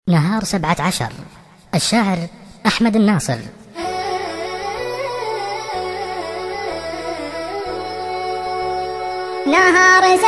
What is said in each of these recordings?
نهار 17. الشاعر أحمد الناصر. نهار 17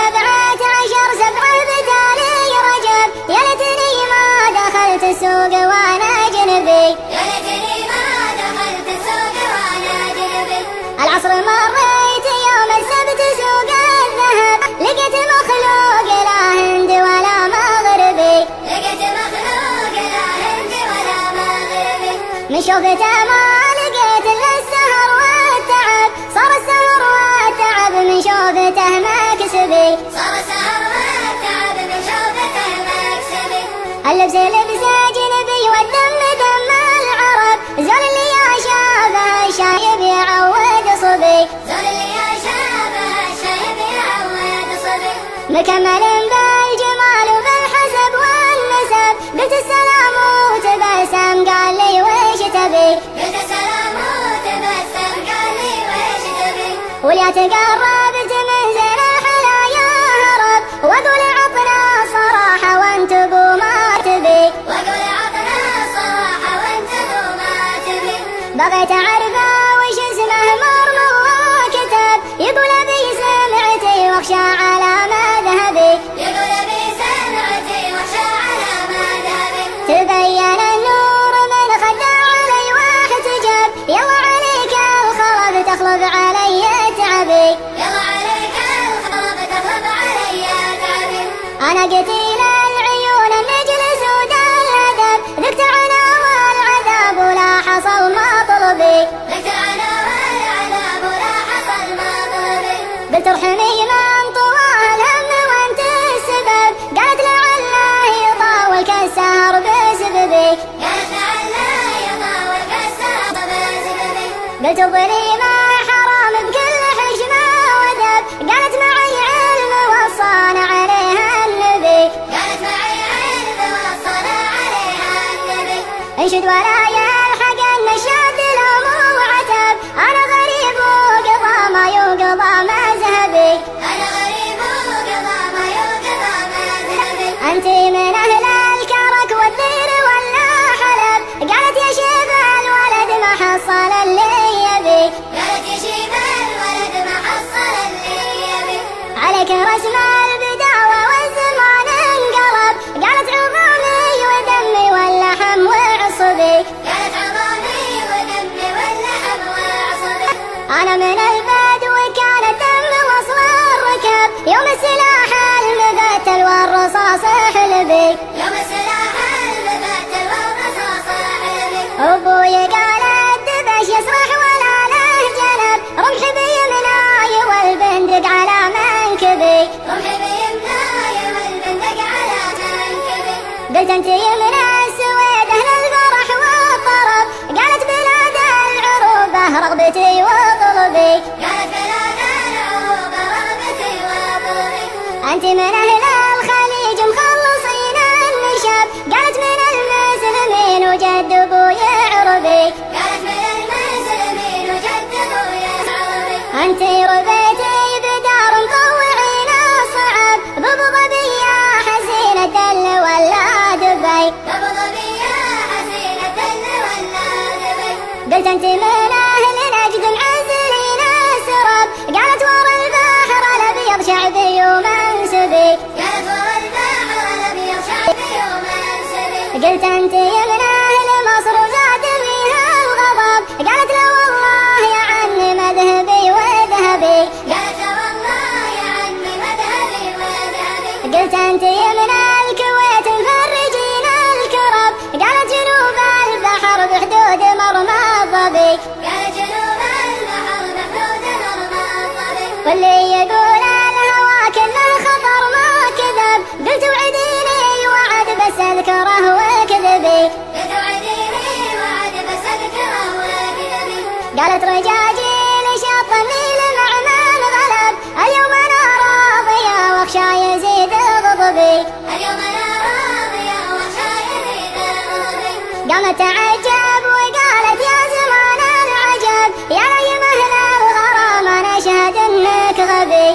7 بتالي رجب، يا ليتني ما دخلت السوق وانا جنبي، يا ليتني ما دخلت السوق وانا جنبي. العصر مريت يوم السبت سوق الذهب، لقيت مخلوق لا هند ولا مغربي، لقيت مخلوق لا هند ولا مغربي. من شوفته ما لقيت الا السهر والتعب، صار السهر والتعب من شوفته مكسبي، صار السهر والتعب من شوفته مكسبي. اللبس لبس اجنبي والدم دم العرب، زول اللي شافه الشايب يعود صبي، زول اللي شافه الشايب يعود صبي. مكمل بالجمال وبالحسب والنسب، قلت السلام وتبسم قال لي ويش تبي، قلت السلام وتبسم قال لي ويش تبي. ولا تقرب تمنزل الحلايا هرب، واقول عطنا الصراحة وانت بو ما تبي، واقول عطنا الصراحة وانت بو ما تبي. بغيت اعرفه وش اسمه مرموه كتب، يقول ابي سمعتي واخشى على مذهبي، يقول ابي سمعتي واخشى على مذهبي. تبين النور من خدع علي واحتجب، يلا عليك الخرب تخلب علي تعبي، يلا عليك الخرب تخلب علي تعبي. انا قتيل العيون النجل سود الهدف، ذقت العنا والعذاب ولا حصل مطلبي، ذقت العنا والعذاب ولا حصل مطلبي. قلت ارحمي من طوى الهم وانت السبب، قالت لعله يطاول كالسهر بسببي، قالت لعله يطاول كالسهر بسببي. قلت الظليمة حرام بكل حشمة ودب، قالت معي علم وصانا عليها النبي، قالت معي علم وصانا عليها النبي. انشد ولا يلحق النشاد الهموم وعتب، انا غريب وقضى ما يقضى مذهبي، انا غريب وقضى ما يقضى مذهبي. انتي من اهل الكرك والدير ولا حلب، قالت يا شيب الولد ما حصل اللي يبي، قالت يا شيب الولد ما حصل اللي يبي. عليك رسم البداوة والزمان انقلب، قالت عظامي ودمي واللحم وعصبي، قالت عظامي ودمي واللحم وعصبي. انا من البدو كان الدم وصل الركب، يوم السلاح المبتل والرصاص حلبي، يوم السلاح المبتل والرصاص حلبي. ابوي قال الدبش يسرح ولا له جنب، رمحي بيمناي والبندق على منكبي، رمحي بيمناي والبندق على منكبي. قلت انت من السويد اهل الفرح والطرب، قالت بلاد العروبة رغبتي وطلبي، قالت بلاد العروبة رغبتي وطلبي. انت من اهل الخليج مخلصين النشب، قالت من المسلمين وجد ابويا عربي، قالت من المسلمين وجد ابويا عربي. انت ربيتي بدار مطوعين الصعب، بابو ظبي يا حسين الدل ولا دبي، بابو ظبي يا حسين الدل ولا دبي. قلت انت من اهل نجد معزلين السرب، قالت ورا البحر الابيض شعبي ومنسبي، قالت ورا البحر الابيض شعبي ومنسبي. قلت انت من اهل مصر وزاد فيها الغضب، قالت لا والله يا عمي مذهبي وذهبي، قالت لا والله يا عمي مذهبي وذهبي. قلت انت من الكويت مفرجين الكرب، قالت جنوب البحر بحدود مرمى الظبي، قالت جنوب البحر بحدود مرمى الظبي. واللي يقول الهوى كله خطر ما كذب، قلت وعديني وعد بس اذكره وكذبي، قلت وعديني وعد بس اذكره وكذبي. قالت رجاجيل شط النيل مع من غلب، اليوم انا راضيه واخشى يزيد غضبي، اليوم انا راضيه واخشى يزيد غضبي. قامت تعجب وقالت يا زمان العجب، يا نيم اهل الغرام انا اشهد انك غبي،